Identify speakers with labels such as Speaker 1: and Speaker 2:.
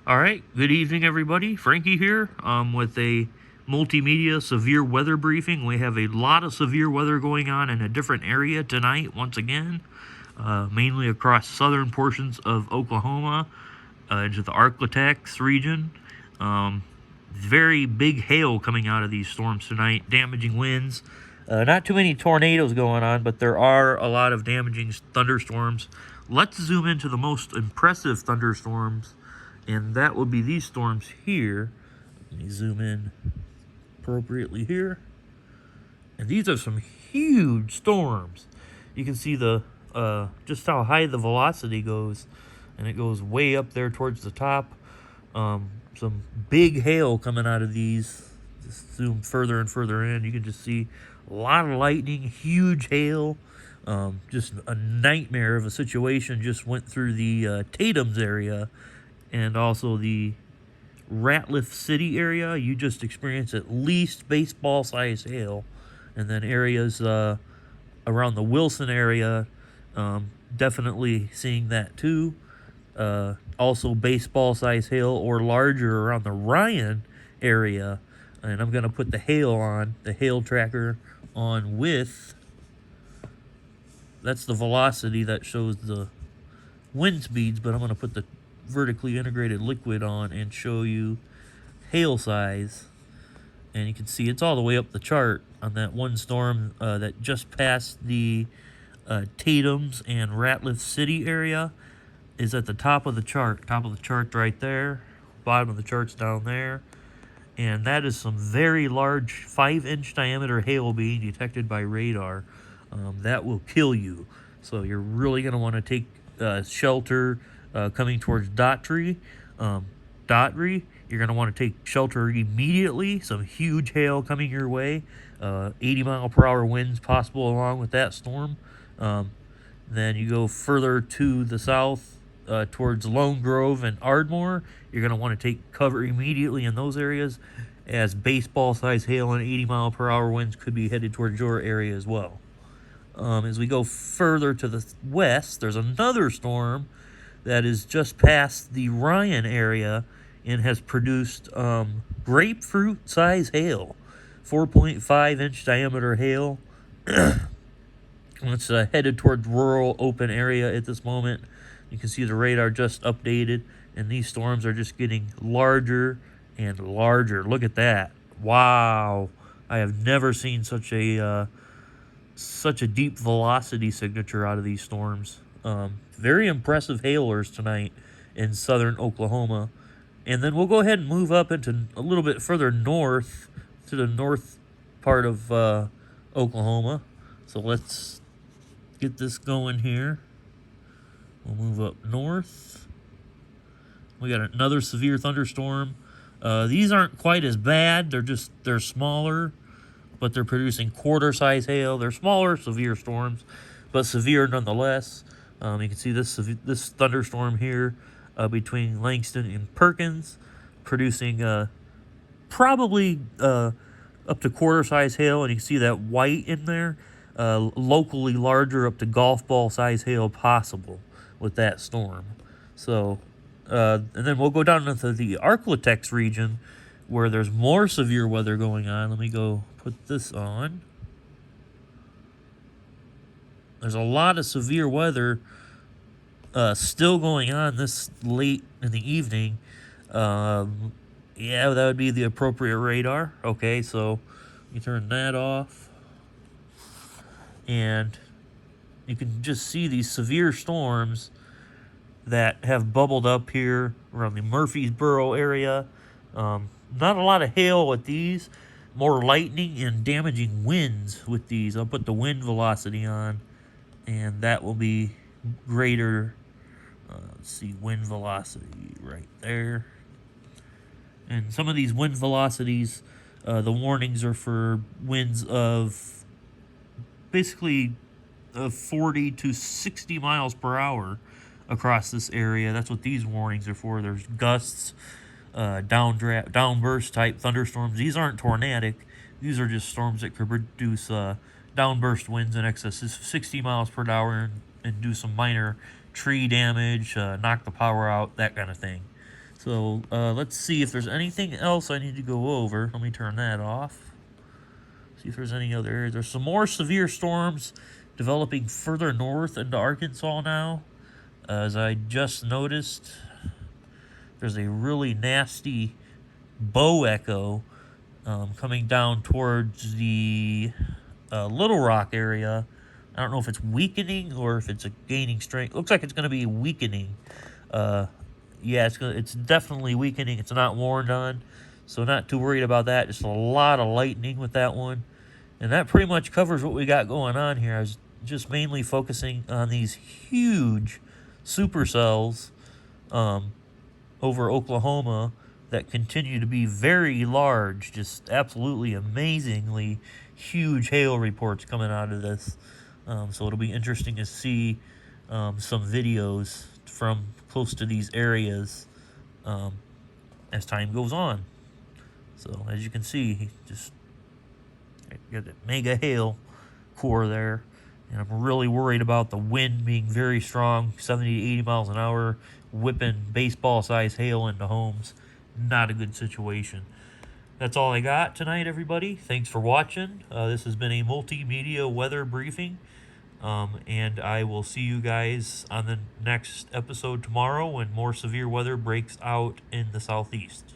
Speaker 1: All right, good evening, everybody. Frankie here with a multimedia severe weather briefing. We have a lot of severe weather going on in a different area tonight, once again, mainly across southern portions of Oklahoma into the Arklatex region. Very big hail coming out of these storms tonight, damaging winds. Not too many tornadoes going on, but there are a lot of damaging thunderstorms. Let's zoom into the most impressive thunderstorms, and that will be these storms here. Let me zoom in appropriately here. And these are some huge storms. You can see the just how high the velocity goes, and it goes way up there towards the top. Some big hail coming out of these. Just zoom further and further in. You can just see a lot of lightning, huge hail. Just a nightmare of a situation just went through the Tatum's area and also the Ratliff City area. You just experienced at least baseball-sized hail. And then areas around the Wilson area, definitely seeing that too. Also baseball-sized hail or larger around the Ryan area. And I'm going to put the hail tracker on with, that's the velocity that shows the wind speeds, but I'm going to put the vertically integrated liquid on and show you hail size. And you can see it's all the way up the chart on that one storm that just passed the Tatum's and Ratliff City area. Is at the top of the chart right there. Bottom of the chart's down there. And that is some very large 5-inch diameter hail being detected by radar. That will kill you. So you're really going to want to take shelter coming towards Daughtry. You're going to want to take shelter immediately. Some huge hail coming your way. 80-mile-per-hour winds possible along with that storm. Then you go further to the south towards Lone Grove and Ardmore. You're going to want to take cover immediately in those areas, as baseball-sized hail and 80-mile-per-hour winds could be headed towards your area as well. As we go further to the west, there's another storm that is just past the Ryan area and has produced grapefruit-sized hail, 4.5-inch diameter hail. It's headed towards rural open area at this moment. You can see the radar just updated, and these storms are just getting larger and larger. Look at that. Wow. I have never seen such a deep velocity signature out of these storms. Very impressive hailers tonight in southern Oklahoma. And then we'll go ahead and move up into a little bit further north, to the north part of Oklahoma. So let's get this going here. We'll move up north. We got another severe thunderstorm. These aren't quite as bad. They're smaller, but they're producing quarter-size hail. They're smaller, severe storms, but severe nonetheless. You can see this thunderstorm here between Langston and Perkins, producing probably up to quarter-size hail, and you can see that white in there. Locally larger, up to golf ball size hail possible with that storm. So, and then we'll go down into the Arklatex region where there's more severe weather going on. Let me go put this on. There's a lot of severe weather still going on this late in the evening. Yeah, that would be the appropriate radar. Okay, so you turn that off. And you can just see these severe storms that have bubbled up here around the Murfreesboro area. Not a lot of hail with these, more lightning and damaging winds with these. I'll put the wind velocity on, and that will be greater. Let's see, wind velocity right there. And some of these wind velocities, the warnings are for winds of basically 40 to 60 miles per hour across this area. That's what these warnings are for. There's gusts, downburst type thunderstorms. These aren't tornadic. These are just storms that could produce downburst winds in excess of 60 miles per hour and do some minor tree damage, knock the power out, that kind of thing. So let's see if there's anything else I need to go over. Let me turn that off. See if there's any other areas. There's some more severe storms developing further north into Arkansas now. As I just noticed, there's a really nasty bow echo coming down towards the Little Rock area. I don't know if it's weakening or if it's gaining strength. Looks like it's going to be weakening. Yeah, it's definitely weakening. It's not warned on, so not too worried about that. Just a lot of lightning with that one. And that pretty much covers what we got going on here. I was just mainly focusing on these huge supercells over Oklahoma that continue to be very large, just absolutely amazingly huge hail reports coming out of this. So it'll be interesting to see some videos from close to these areas as time goes on. So as you can see, just got that mega hail core there. And I'm really worried about the wind being very strong, 70 to 80 miles an hour, whipping baseball-sized hail into homes. Not a good situation. That's all I got tonight, everybody. Thanks for watching. This has been a multimedia weather briefing. And I will see you guys on the next episode tomorrow when more severe weather breaks out in the southeast.